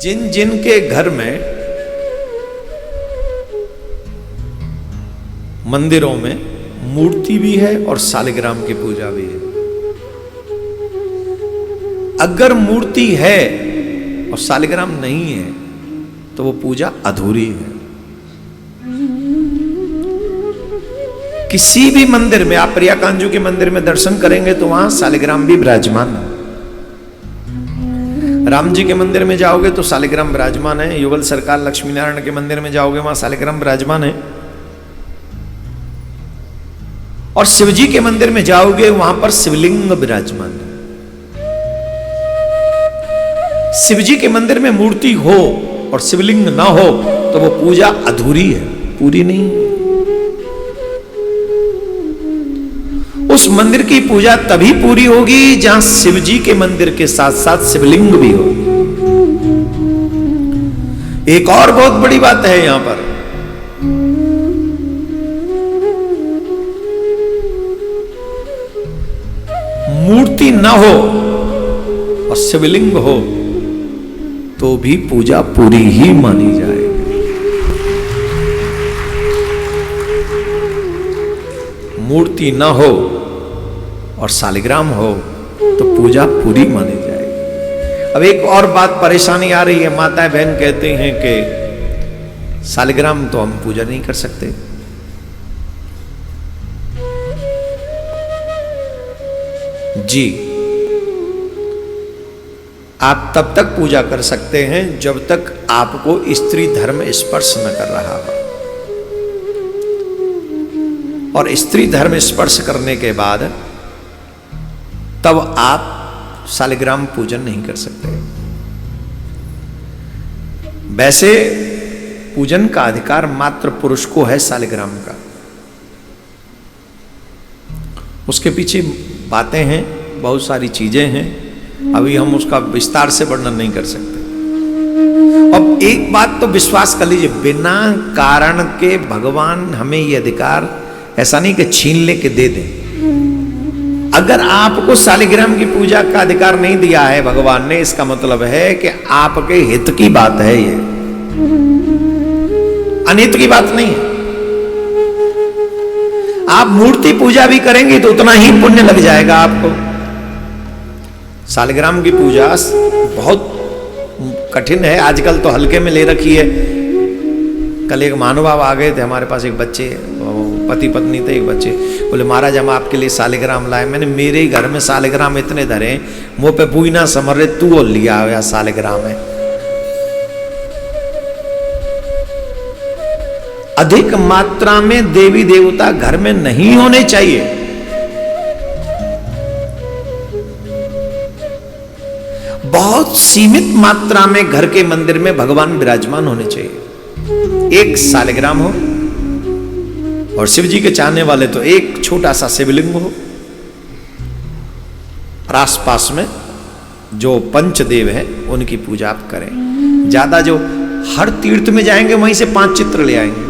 जिन जिन के घर में मंदिरों में मूर्ति भी है और सालिग्राम की पूजा भी है, अगर मूर्ति है और सालिग्राम नहीं है तो वो पूजा अधूरी है। किसी भी मंदिर में, आप प्रिया कांजू के मंदिर में दर्शन करेंगे तो वहां सालिग्राम भी विराजमान है। राम जी के मंदिर में जाओगे तो सालिग्राम विराजमान है। युगल सरकार लक्ष्मी नारायण के मंदिर में जाओगे वहां सालिग्राम विराजमान है। और शिव जी के मंदिर में जाओगे वहां पर शिवलिंग विराजमान है। शिव जी के मंदिर में मूर्ति हो और शिवलिंग ना हो तो वो पूजा अधूरी है, पूरी नहीं। उस मंदिर की पूजा तभी पूरी होगी जहां शिव जी के मंदिर के साथ साथ शिवलिंग भी हो। एक और बहुत बड़ी बात है यहां पर, मूर्ति ना हो और शिवलिंग हो तो भी पूजा पूरी ही मानी जाएगी। मूर्ति ना हो और सालिग्राम हो तो पूजा पूरी मानी जाएगी। अब एक और बात परेशानी आ रही है, माताएं बहन कहते हैं कि सालिग्राम तो हम पूजा नहीं कर सकते। जी, आप तब तक पूजा कर सकते हैं जब तक आपको स्त्री धर्म स्पर्श न कर रहा हो, और स्त्री धर्म स्पर्श करने के बाद तब आप सालिग्राम पूजन नहीं कर सकते। वैसे पूजन का अधिकार मात्र पुरुष को है सालिग्राम का। उसके पीछे बातें हैं, बहुत सारी चीजें हैं, अभी हम उसका विस्तार से वर्णन नहीं कर सकते। अब एक बात तो विश्वास कर लीजिए, बिना कारण के भगवान हमें ये अधिकार ऐसा नहीं कि छीन ले के दे दे। अगर आपको सालिग्राम की पूजा का अधिकार नहीं दिया है भगवान ने, इसका मतलब है कि आपके हित की बात है, ये अनित की बात नहीं है। आप मूर्ति पूजा भी करेंगे तो उतना ही पुण्य लग जाएगा आपको। सालिग्राम की पूजा बहुत कठिन है, आजकल तो हल्के में ले रखी है। कल एक महानुभाव आ गए थे हमारे पास, एक बच्चे, पति पत्नी थे, एक बच्चे बोले महाराज हम आपके लिए सालिग्राम लाए। मैंने मेरे ही घर में सालिग्राम इतने धरे, मुंह पे पूई ना समझ रहे, तू और लिया हुआ सालिग्राम है। अधिक मात्रा में देवी देवता घर में नहीं होने चाहिए। बहुत सीमित मात्रा में घर के मंदिर में भगवान विराजमान होने चाहिए। एक सालिग्राम हो, और शिव जी के चाहने वाले तो एक छोटा सा शिवलिंग हो, और आसपास में जो पंचदेव है उनकी पूजा आप करें। ज्यादा जो हर तीर्थ में जाएंगे वहीं से 5 चित्र ले आएंगे।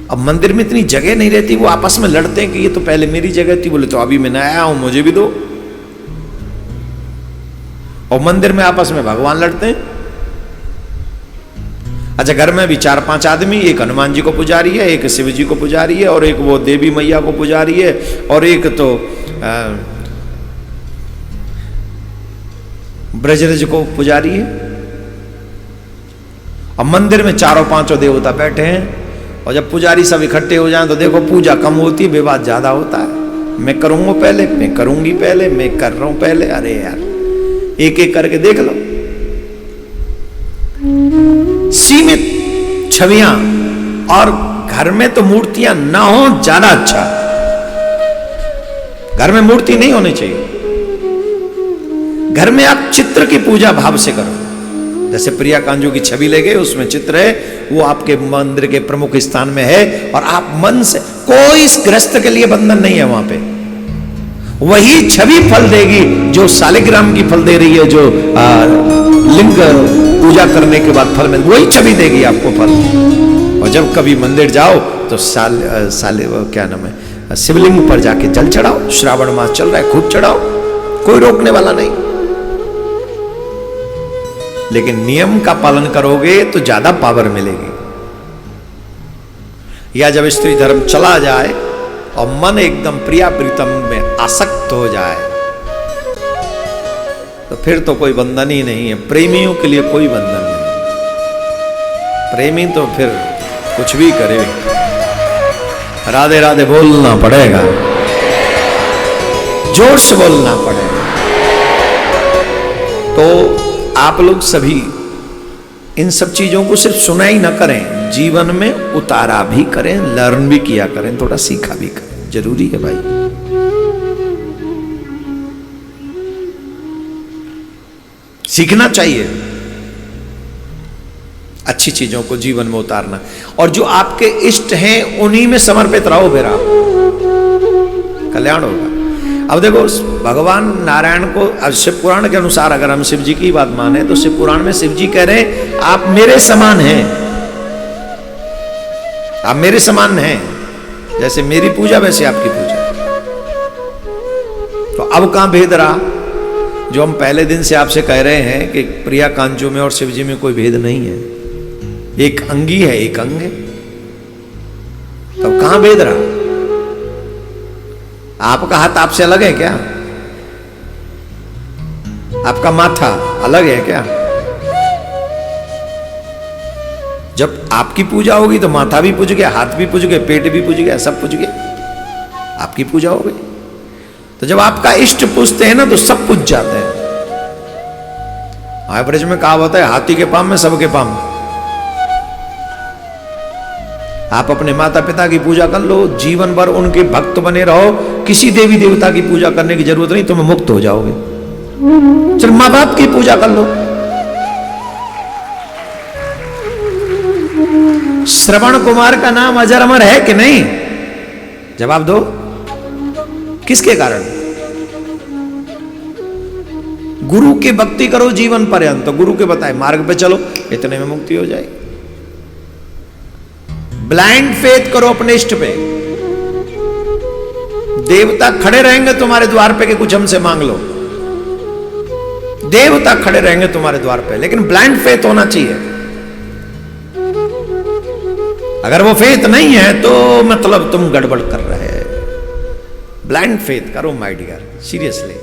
अब मंदिर में इतनी जगह नहीं रहती, वो आपस में लड़ते हैं कि ये तो पहले मेरी जगह थी, बोले तो अभी मैं आया हूं मुझे भी दो। और मंदिर में आपस में भगवान लड़ते हैं। अच्छा, घर में भी 4-5 आदमी, एक हनुमान जी को पुजारी है, एक शिव जी को पुजारी है, और एक वो देवी मैया को पुजारी है, और एक तो ब्रजरज को पुजारी है। और मंदिर में 4-5 देवता बैठे हैं, और जब पुजारी सब इकट्ठे हो जाएं तो देखो पूजा कम होती है, विवाद ज्यादा होता है। मैं करूंगा पहले, मैं करूंगी पहले, मैं कर रहा हूं पहले। अरे यार, एक एक करके देख लो। सीमित छवियां, और घर में तो मूर्तियां ना हो ज्यादा अच्छा। घर में मूर्ति नहीं होनी चाहिए। घर में आप चित्र की पूजा भाव से करो। जैसे प्रिया कांजू की छवि ले गए, उसमें चित्र है, वो आपके मंदिर के प्रमुख स्थान में है, और आप मन से, कोई गृहस्थ के लिए बंधन नहीं है वहां पे। वही छवि फल देगी जो सालिग्राम की फल दे रही है, जो लिंग पूजा करने के बाद फल में वही छवि देगी आपको फल। और जब कभी मंदिर जाओ तो क्या नाम है, शिवलिंग पर जाके जल चढ़ाओ। श्रावण मास चल रहा है, खूब चढ़ाओ, कोई रोकने वाला नहीं। लेकिन नियम का पालन करोगे तो ज्यादा पावर मिलेगी। या जब स्त्री धर्म चला जाए और मन एकदम प्रिया प्रीतम में आसक्त हो जाए तो फिर तो कोई बंधन ही नहीं है। प्रेमियों के लिए कोई बंधन नहीं। प्रेमी तो फिर कुछ भी करे, राधे राधे बोलना पड़ेगा, जोर से बोलना पड़ेगा। तो आप लोग सभी इन सब चीजों को सिर्फ सुना ही ना करें, जीवन में उतारा भी करें, लर्न भी किया करें, थोड़ा सीखा भी करें, जरूरी है भाई। सीखना चाहिए अच्छी चीजों को जीवन में उतारना, और जो आपके इष्ट हैं उन्हीं में समर्पित रहो, फिर आप कल्याण होगा। अब देखो भगवान नारायण को शिव पुराण के अनुसार अगर हम शिव जी की बात माने तो शिव पुराण में शिव जी कह रहे हैं आप मेरे समान हैं, आप मेरे समान हैं, जैसे मेरी पूजा वैसे आपकी पूजा। तो अब कहां भेद रहा? जो हम पहले दिन से आपसे कह रहे हैं कि प्रिया कांचों में और शिव जी में कोई भेद नहीं है, एक अंगी है एक अंग है, तो कहां भेद रहा? आपका हाथ आपसे अलग है क्या? आपका माथा अलग है क्या? जब आपकी पूजा होगी तो माथा भी पूज गया, हाथ भी पूज गया, पेट भी पूज गया, सब पूज गया, आपकी पूजा हो गई। तो जब आपका इष्ट पूजते हैं ना तो सब पूज जाते हैं। एवरेज में कहा होता है हाथी के पांव में सबके पांव। आप अपने माता पिता की पूजा कर लो, जीवन भर उनके भक्त बने रहो, किसी देवी देवता की पूजा करने की जरूरत नहीं, तुम्हें मुक्त हो जाओगे। चल माँ बाप की पूजा कर लो। श्रवण कुमार का नाम अजर अमर है कि नहीं? जवाब दो। किसके कारण? गुरु की भक्ति करो जीवन पर्यंत, तो गुरु के बताए मार्ग पे चलो, इतने में मुक्ति हो जाएगी। ब्लाइंड फेथ करो अपने इष्ट पे, देवता खड़े रहेंगे तुम्हारे द्वार पे कि कुछ हमसे मांग लो, देवता खड़े रहेंगे तुम्हारे द्वार पे, लेकिन ब्लाइंड फेथ होना चाहिए। अगर वो फेथ नहीं है तो मतलब तुम गड़बड़ कर रहे हैं। ब्लाइंड फेथ करो माय डियर, सीरियसली।